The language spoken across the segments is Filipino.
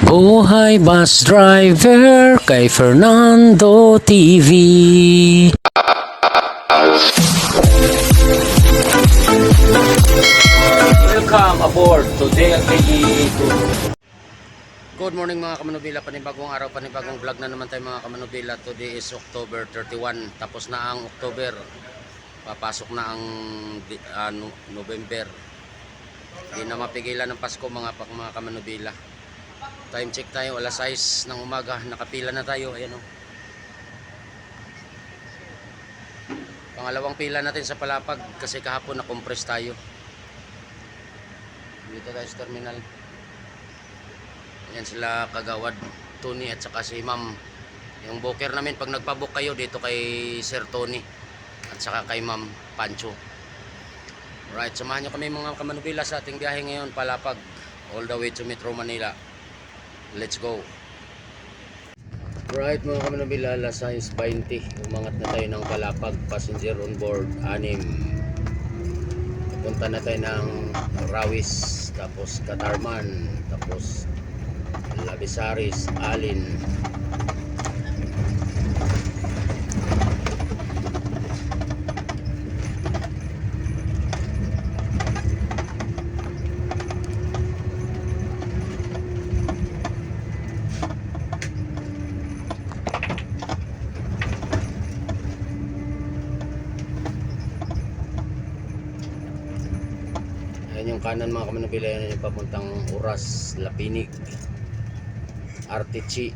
Buhay Bus Driver kay Fernando TV. Welcome aboard to DLKE. Good morning mga kamanubila, panibagong araw, panibagong vlog na naman tayo mga kamanubila. Today is October 31, tapos na ang October, papasok na ang November. Hindi na mapigilan ng Pasko mga kamanubila. Time check tayo, alas 6 ng umaga, nakapila na tayo, ayan o. Pangalawang pila natin sa Palapag kasi kahapon na-compress tayo. Dito tayo sa terminal. Ayan sila Kagawad, Tony at saka si Ma'am. Yung booker namin pag nagpabook kayo dito kay Sir Tony at saka kay Ma'am Pancho. Right, samahan nyo kami mga kamanubila sa ating biyahe ngayon, Palapag, all the way to Metro Manila. Let's go. Right mga kamanubila, alas 6:20, umangat na tayo ng Palapag, passenger on board 6. Punta na tayo ng Rawis, tapos Katarman, tapos Labisaris, Alin. Ayan yung kanan mga kamanubila, yan yung papuntang Oras, Lapinig, Artichi.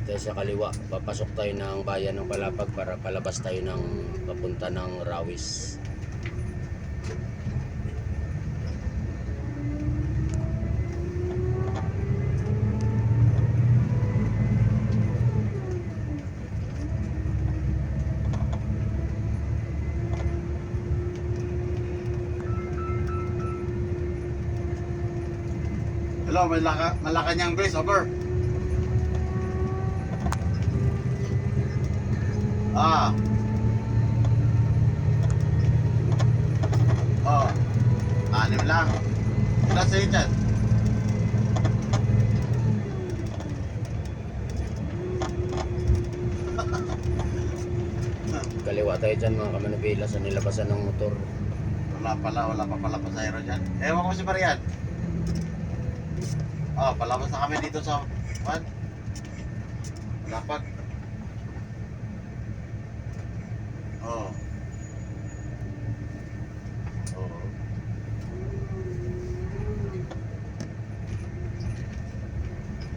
Ito sa kaliwa, papasok tayo ng bayan ng Palapag para palabas tayo ng papunta ng Rawis. Hello, Malacanang base, over. Ah. Oh. 6 lang. Ilan sa'yo dyan? Kaliwa tayo dyan mga kamanubila sa nilabasan ng motor. Wala pa pala pasahero dyan. Ewan ko si Marian. Oh, palabas na kami dito sa Palapag. Oh. Oh.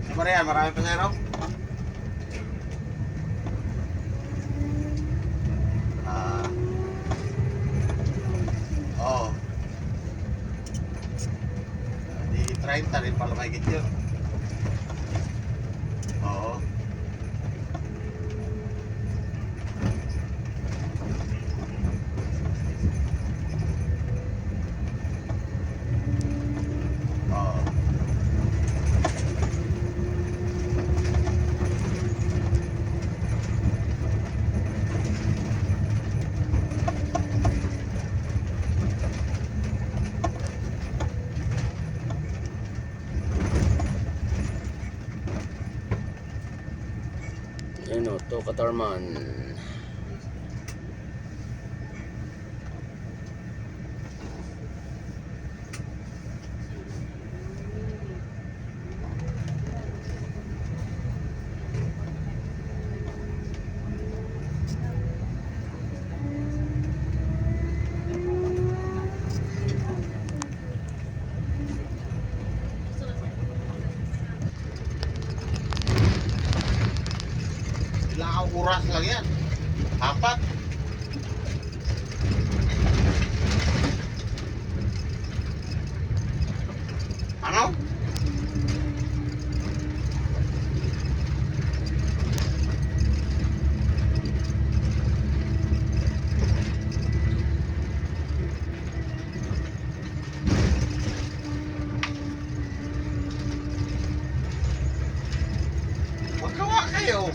Si Marian, marami pasahero? Ah. Oh. 30 rin pala may yun. Oo. Oo. Ano to, Katarman. Ilang oras lang yan? 4? Ano? Magkawa kayo.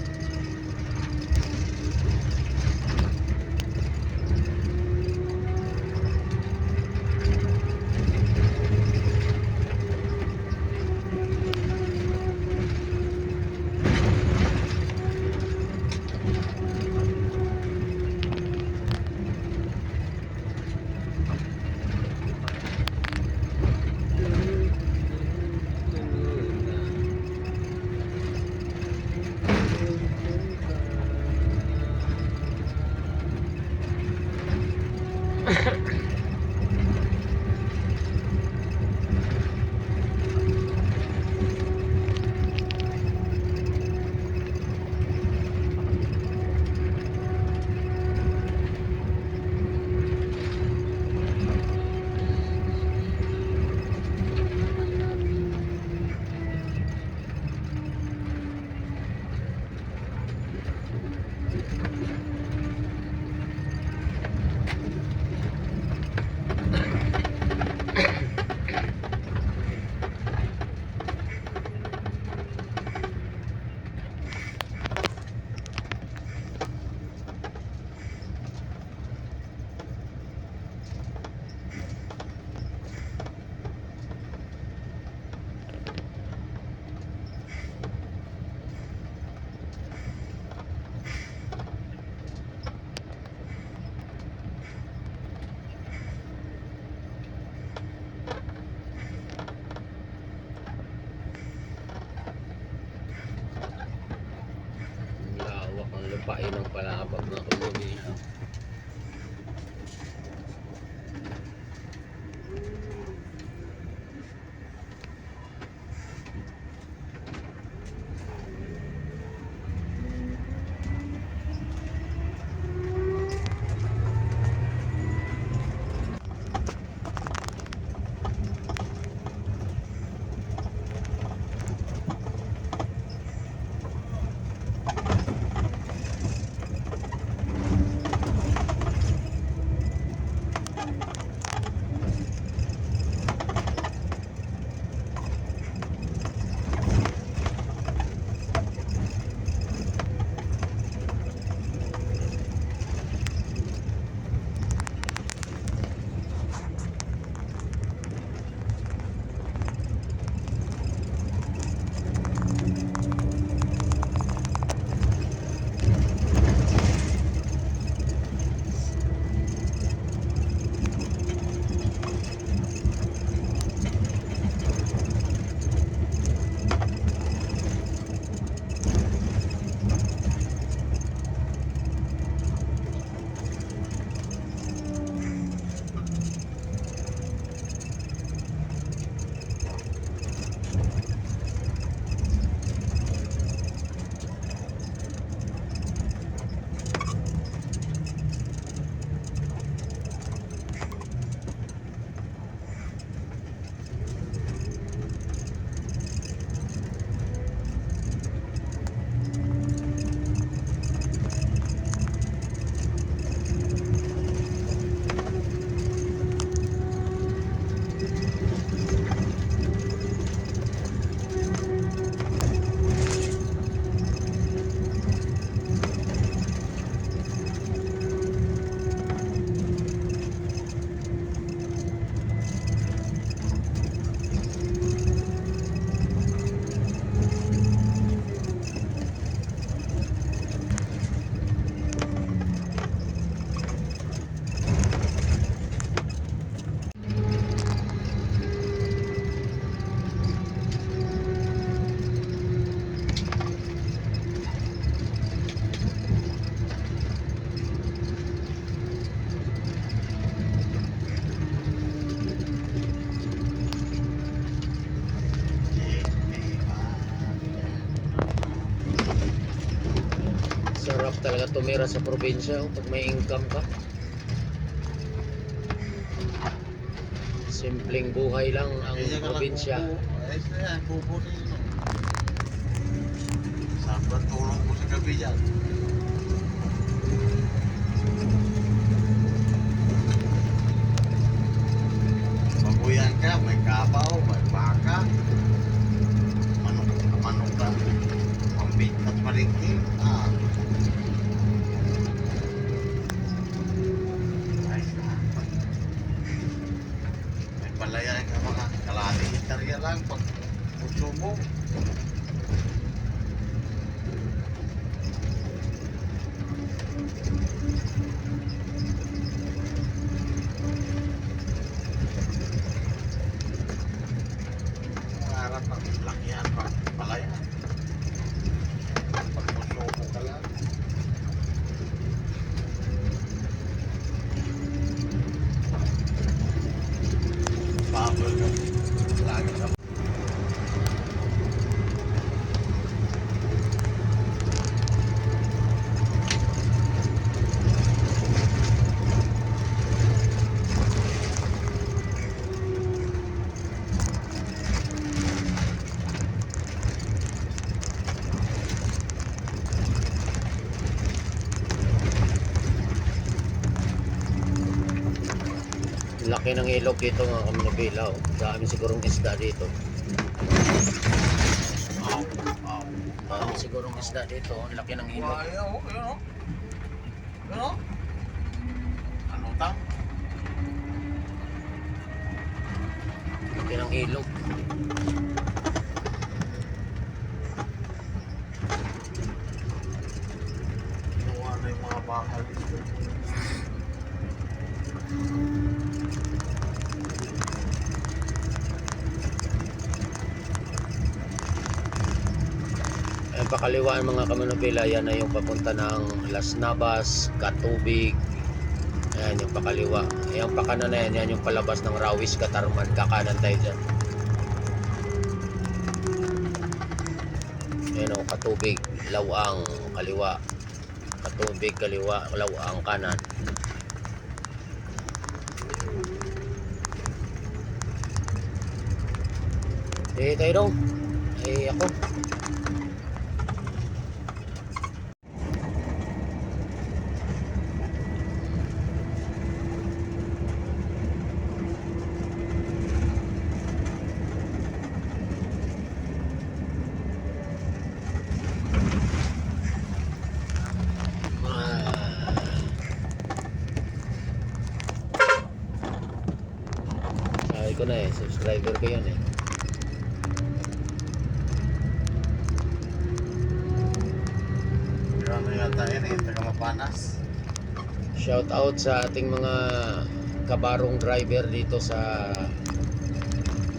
Painang palabag mga kamnobila. Sarap talaga tumira sa probinsya pag may income ka. Simpleng buhay lang ang probinsya. Ay, yan, bubo nito. Sabat tulong ko sa gabi yan. Babuyan ka, may kabaw, may baka. Manok ka. Pambit at maringking. Ayos na. May palayan ka mga kalating hektarya lang pag puso mo. Harap ang lakihan pag palayan. Pag puso mo ka lang. Bubble ka. Lagi ka. Laki ng ilog dito mga kamnobila. Dami sigurong isda dito. Dami sigurong isda dito. Ang laki ng ilog. Ano tang? Laki ng ilog. Ginawa na yung mga bakal dito. Yung pakaliwaan mga kamanubila, yan na yung papunta ng Las Navas, Katubig. Ayan yung pakaliwa. Yung pakanan na yan, yan yung palabas ng Rawis, Katarman. Kakanan tayo dyan. Ayan o, Katubig, Lawang, kaliwa. Katubig, kaliwa, Lawang, kanan. Tayo dong. Ako. Sabi ko na subscriber ko yun Ano yata yun taga Mapanas. Shout out sa ating mga kabarong driver dito sa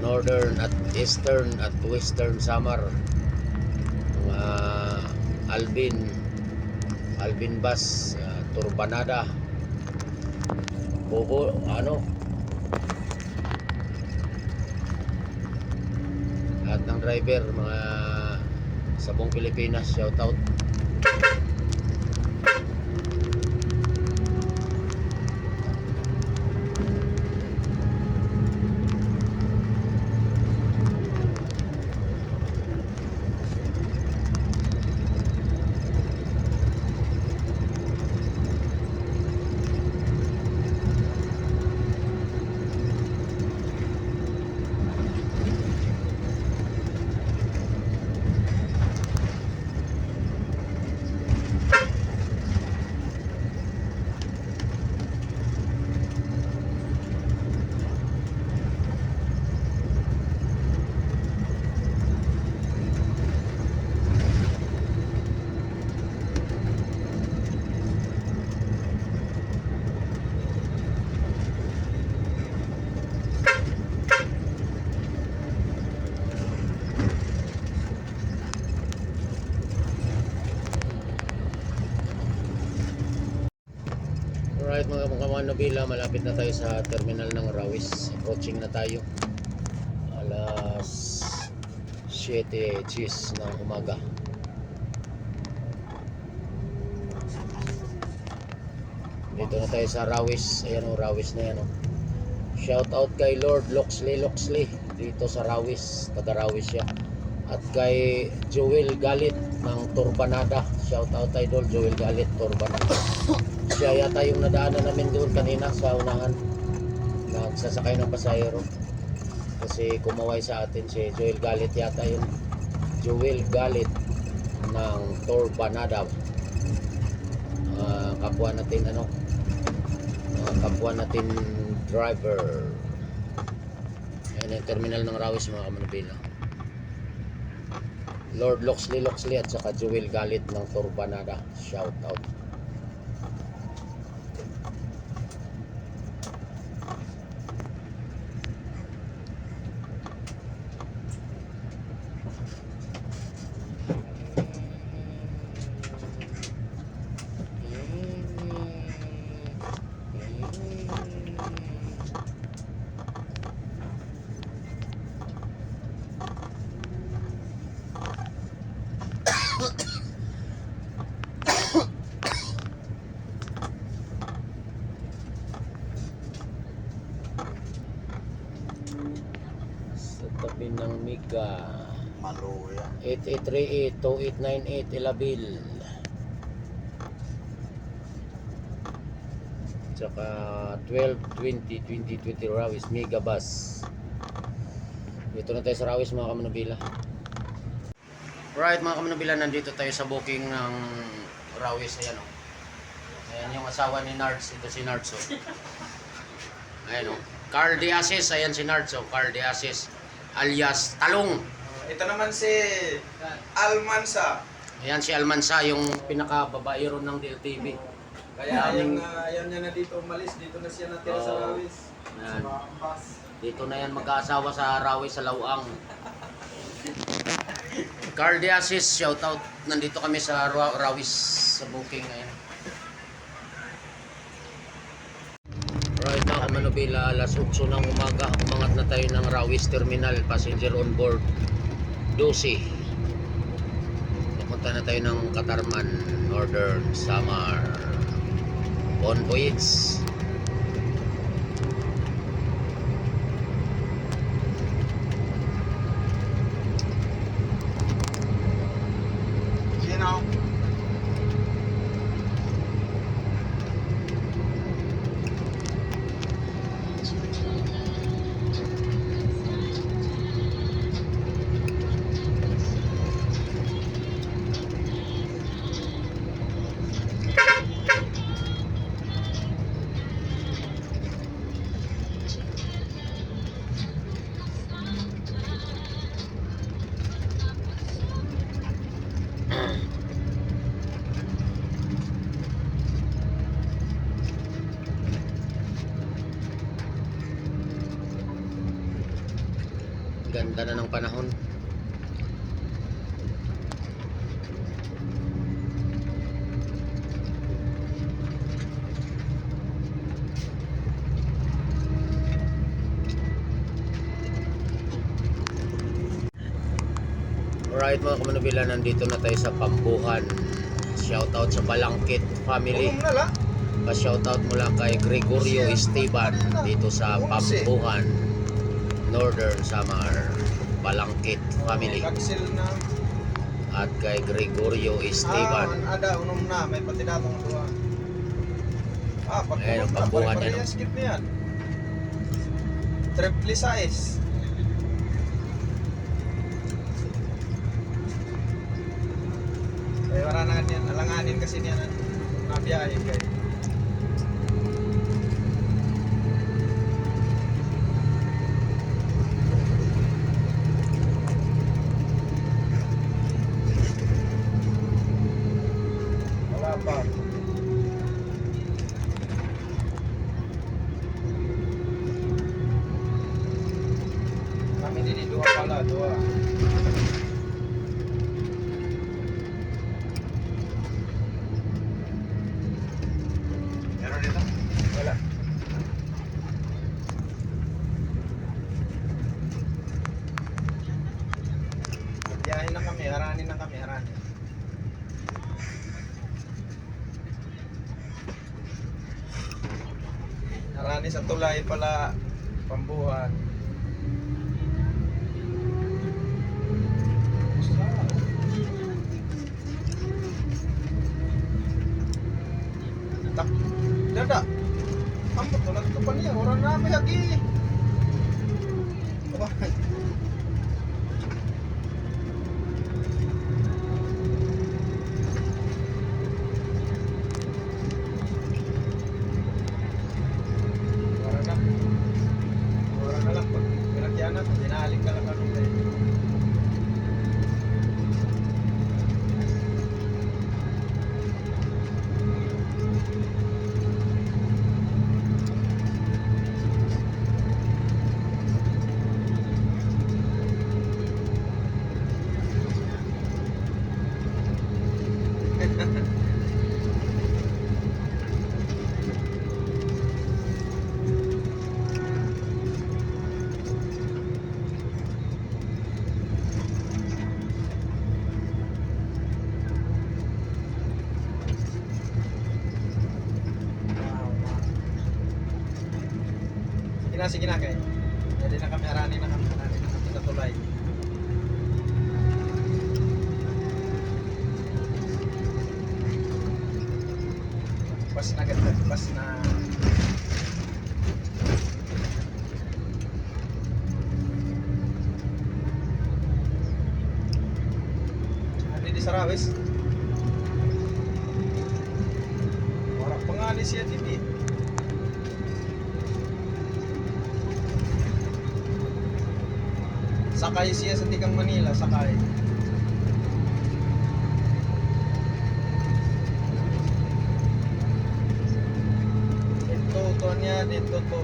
Northern at Eastern at Western Samar. Mga Alvin Bus, Turbanada, Bobo, lahat ng driver, mga sa buong Pilipinas, shout out. Alright mga kamanubila, malapit na tayo sa terminal ng Rawis. Approaching na tayo. Alas 7:10 ng umaga. Dito na tayo sa Rawis. Ayan o, Rawis na yan o. Shout out kay Lord Loxley dito sa Rawis. Taga Rawis siya. At kay Joel Galit ng Turbanada. Shout out idol Joel Galit, Turbanada. Siya yata yung nadaanan namin doon kanina sa unahan, nagsasakay ng pasahero kasi kumaway sa atin si Joel Galit yata yun. Joel Galit ng Turbanada, kapwa natin kapwa natin driver. Yan yung terminal ng Rawis mga kamanubila. Lord Loxley at saka Joel Galit ng Turbanada, shout out. Sa tabi ng Miga, Maluya. 8838-2898 Ilabil, tsaka 1220-2020 Rawis Mega Bus. Dito na tayo sa Rawis mga kamanubila. Right mga kamanubila, nandito tayo sa booking ng Rawis. Ayan o, ayan yung asawa ni Nards. Ito si Nards o. Ayan o, Carl Diasis. Ayan si Nards o, Carl Diasis alias Talong. Ito naman si Almansa. Ayan si Almansa, yung pinaka-babaero ng DLTV. Kaya ayaw niya na dito umalis. Dito na siya natira sa Rawis. Ayan. Sa bus. Dito na yan mag-aasawa sa Rawis sa Lawang. Carl Diasis, shout out. Nandito kami sa Rawis sa booking ngayon. Right now, Manubila, alas 8 ng umaga. Umangat na tayo ng Rawis Terminal, passenger on board 12. Papunta na tayo ng Katarman, Northern Samar. On voyage. Sino? Ganda na ng panahon. Alright mga kamanubila, nandito na tayo sa Pambuhan. Shoutout sa Balangkit family. Ulong na la. Pa-shoutout mula kay Gregorio Esteban dito sa Pambuhan, Northern Samar, Balangkit family. Cancel na. At kay Gregorio Esteban. Ada unom na, may pati datong dua. Pag Ayan, ang unom na, Pambuhan pare-pareha, yan. skip na yan. Triple size. Wala na yan, alanganin kasi niya na nabiyahe kayo. Wala pa. Kami din dua pala, dua. Meron dito? Wala. Biyahe na kami, haranin na kami, haranin. Harani sa tulay pala, Pambuhan. Tak, dada. Ambot to lang to pa niya, orang na may hagi. Aba. Orang na. Orang na lang pag pinagyan na, dinaling ka lang anong tayo. Sige na kayo. Jadi na kami harani na kami sa tulay. Pas na ganda, pas na. Ano di Sarawis? Wala pangalis siya TV. Sakay siya sa Tigang Manila, sakay. Ito niya, ito to.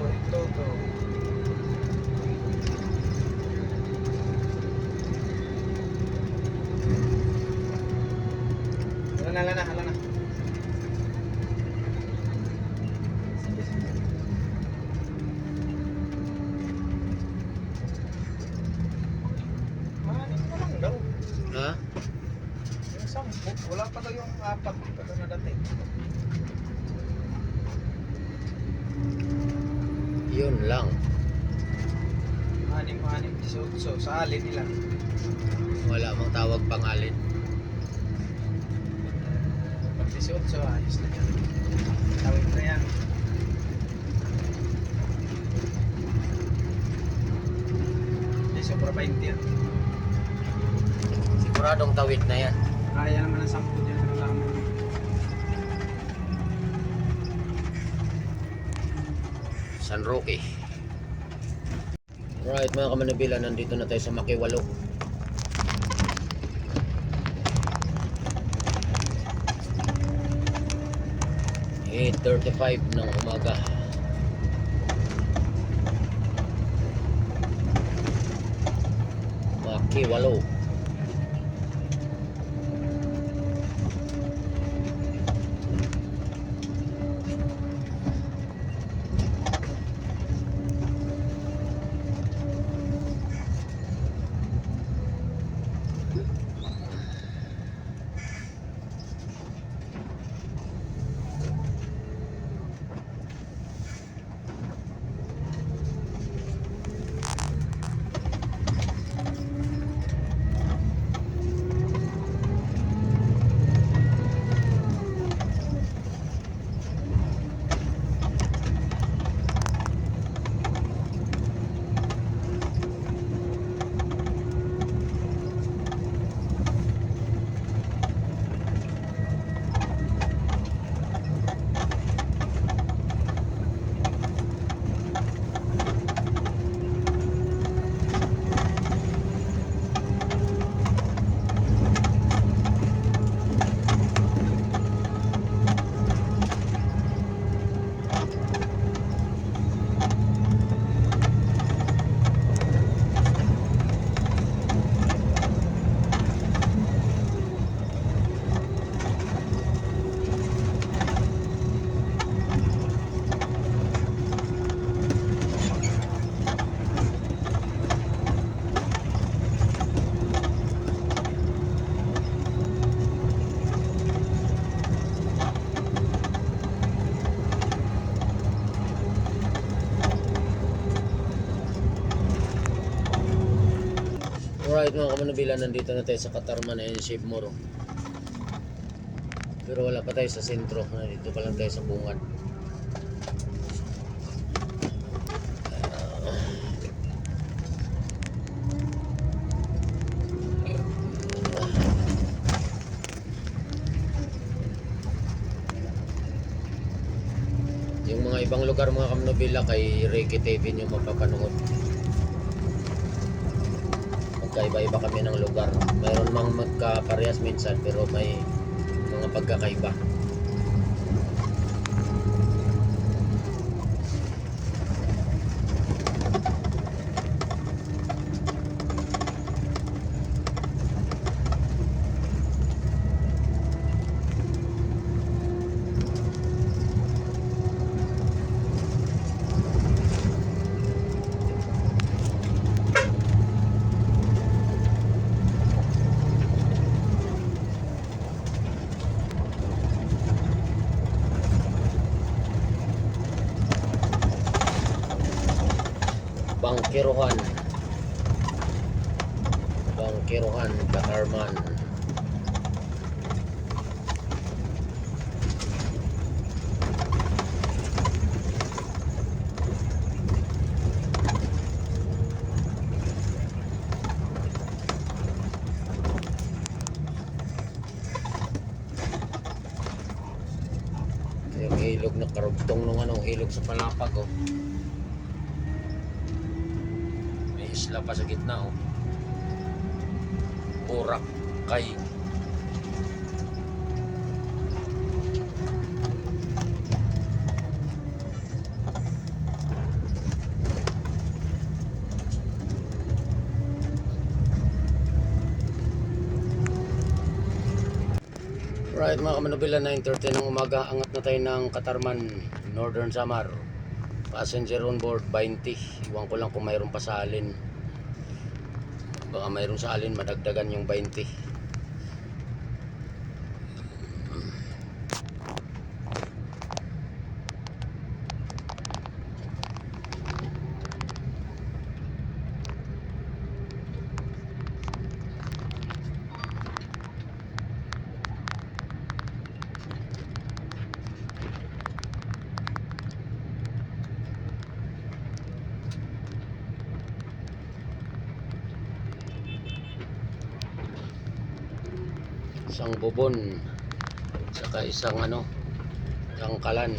hala na, hala na. Manin mo lang daw. Ha? Yung 10, wala pa daw yung 4 pagka na dati. Yun lang. 6, 18, sa alin nila. Wala mang tawag pangalin. Pag 18, ayos na yan. Tawid na yan. Hindi, sobra 20 yan. Siguradong tawid na yan. Kaya naman ang 10 dyan sa kasama. San Roque. Alright mga kamanubila, nandito na tayo sa Makiwalo. 8:35 ng umaga. Makiwalo. Alright mga kamanubila, nandito na tayo sa Katarman and Shivmoro. Pero wala pa tayo sa sentro. Nandito pa lang tayo sa bungad. Yung mga ibang lugar mga kamanubila kay Ricky TV nyo mapapanood. Magkaiba-iba kami ng lugar. Mayroon mang magkaparehas minsan pero may mga pagkakaiba. Bangkiruhan, Katarman. Yung ilog na karugtong nung ilog sa Palapag oh. Isla pa sa gitna oh. Boracay. Right mga kamanubila, 9:30 ng umaga, angat na tayo ng Katarman, Northern Samar. Passenger on board 20. Iwan ko lang kung mayroon pa sa alin. Baka mayroon sa alin, madagdagan yung 20. Isang bubon, saka isang tangkalan.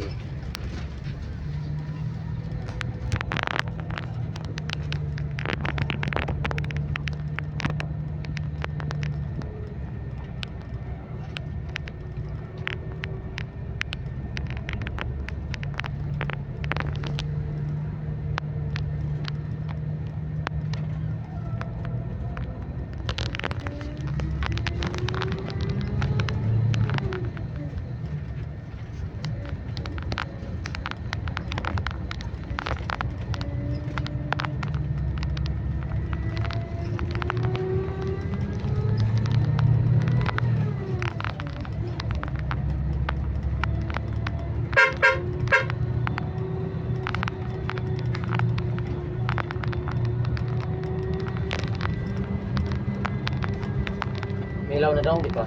Milaw na daw, di ba?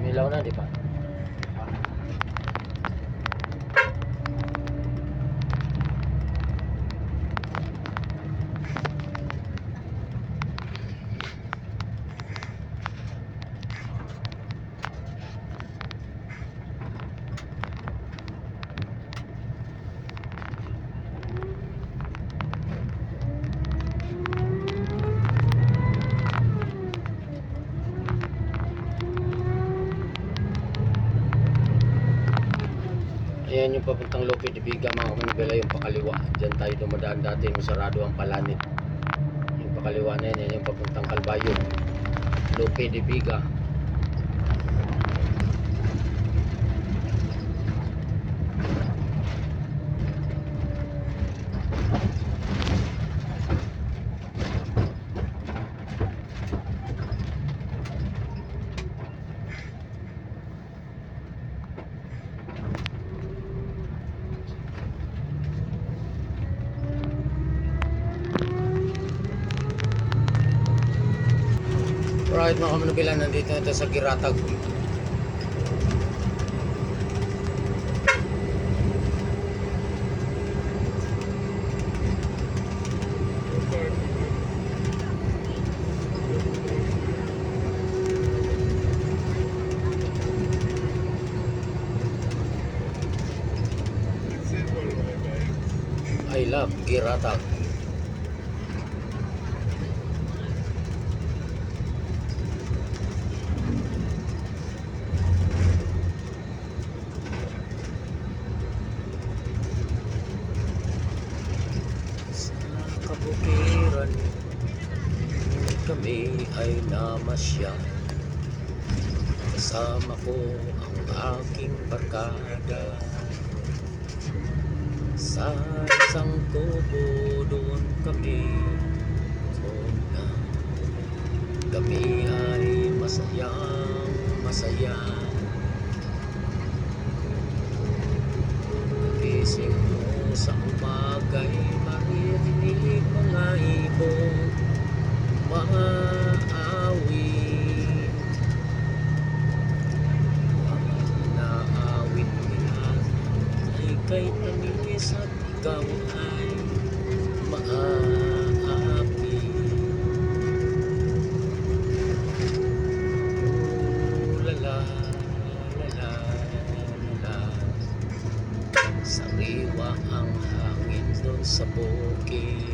Milaw na, di ba? Ayan yung papuntang Lope de Vega mga kamanubela, yung pakaliwa. Diyan tayo dumadaan dati nung sarado ang Palanit. Yung pakaliwa na yan yung papuntang Calbayon, Lope de Vega. Right mga kamanubela, nandito na tayo sa Giratag. I love Giratag. Kabukiran kami ay namasya, kasama ko ang aking barkada. Sa isang tubo doon kami muna. Kami ay masayang masaya. Gising mo sa umaga'y maririnig mga ibon maawit. Mga naawit nila ay kay tangis at ikaw ay maapi. Lala, lala, lala. Sariwa ang hangin doon sa bukid.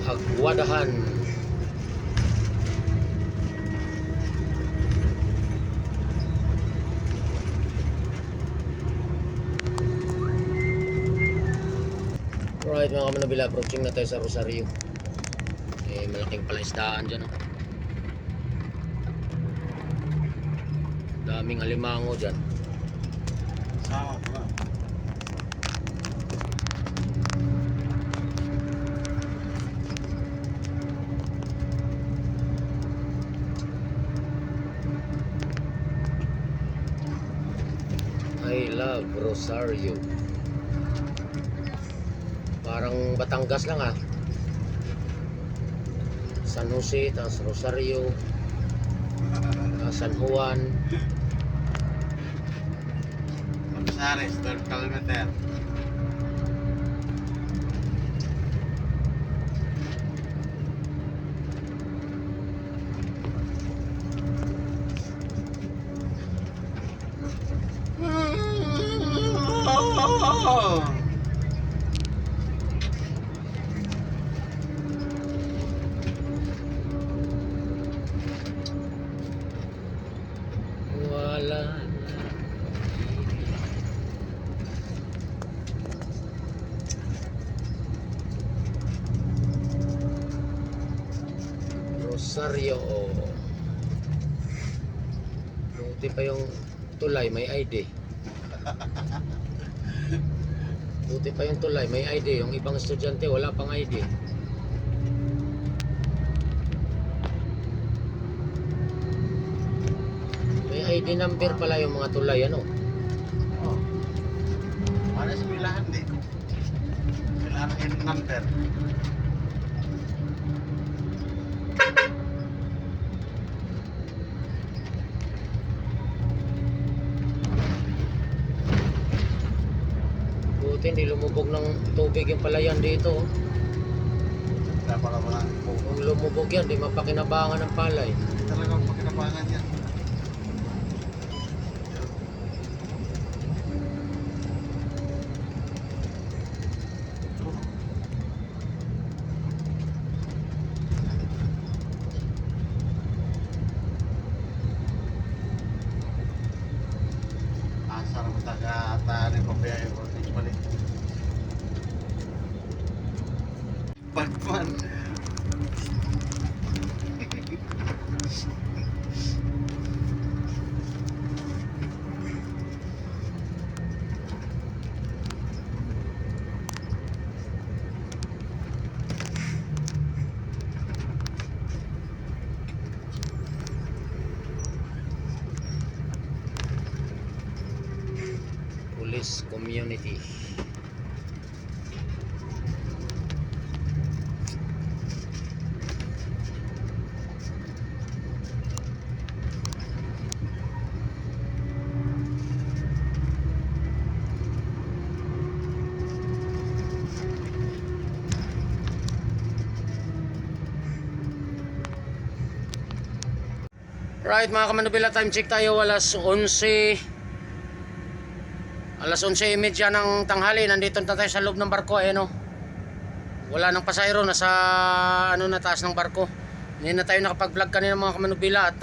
Agwadahan. Alright mga kamanubila, approaching na tayo sa Rosario. Malaking palaisdaan dyan. Oh. Daming alimango dyan. Sama ba? I love Rosario. Parang Batangas lang ah. San Jose, tapos Rosario, San Juan. Pagsares, 12 kilometer. Wala na. Rosario. Buti pa yung tulay, may ID. Buti pa yung tulay, may ID. Yung ibang estudyante, wala pang ID. May ID number pala yung mga tulay, ano? Oh. Para sa bilahan din. Bilahan yung number. Buti hindi lumubog ng tubig yung palayan dito. Oh. Dapat wala. Kung lumubog yan, di mapakinabangan ng palay. Talagang pakinabangan yan. Asar mo taga-ata rin pabiyay ko. Balik. Batman. Police community. Right mga kamanubila, time check tayo, alas 11:30 ng tanghali. Nandito na tayo sa loob ng barko, no? Wala nang pasahero, nasa ano na taas ng barko. Hindi na tayo nakapag-vlog kanina mga kamanubila at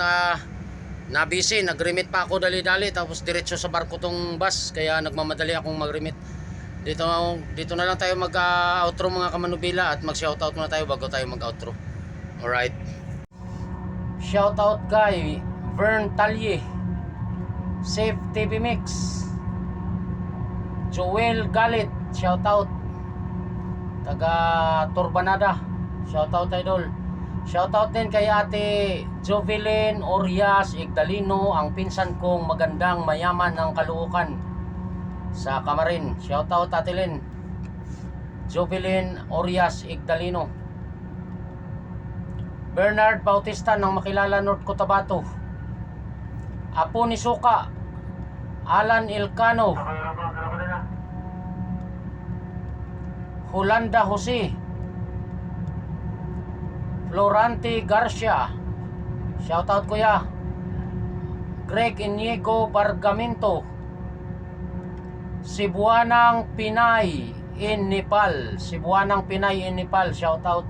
na-busy, nag-remit pa ako dali-dali tapos diretso sa barko tong bus, kaya nagmamadali akong mag-remit. Dito na lang tayo mag-outro mga kamanubila at mag-shoutout muna tayo bago tayo mag-outro. Alright. Shoutout kay Vern Talye, Safe TV Mix, Joel Galit, shoutout. Taga Turbanada, shoutout idol. Shoutout din kay Ate Jovelyn Orias Igdalino, ang pinsan kong magandang mayaman ng Caloocan sa Kamarin. Shoutout Ate Len Jovelyn Orias Igdalino. Bernard Bautista ng Makilala, North Cotabato. Apo ni Suka, Alan Ilcano, Holanda Jose, Florante Garcia, shoutout kuya. Greg Inigo Bargamento, Cebuanang Pinay in Nepal, Cebuanang Pinay in Nepal, shoutout.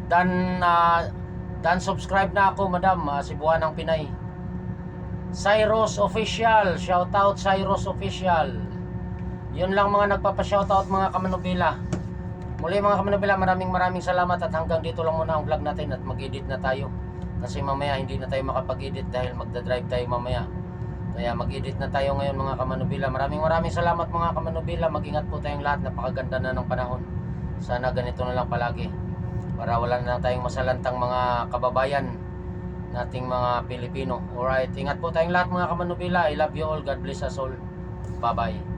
Dan subscribe na ako madam, Cebuanang Pinay. Cyrus Official, shoutout Cyrus Official. Yun lang mga nagpapa-shoutout mga kamanubila. Muli mga kamanubila, maraming salamat at hanggang dito lang muna ang vlog natin at mag-edit na tayo. Kasi mamaya hindi na tayo makapag-edit dahil magdadrive tayo mamaya. Kaya mag-edit na tayo ngayon mga kamanubila. Maraming salamat mga kamanubila. Mag-ingat po tayong lahat. Napakaganda na ng panahon. Sana ganito na lang palagi. Para wala na tayong masalantang mga kababayan nating mga Pilipino. Alright, ingat po tayong lahat mga kamanubila. I love you all. God bless us all. Bye bye.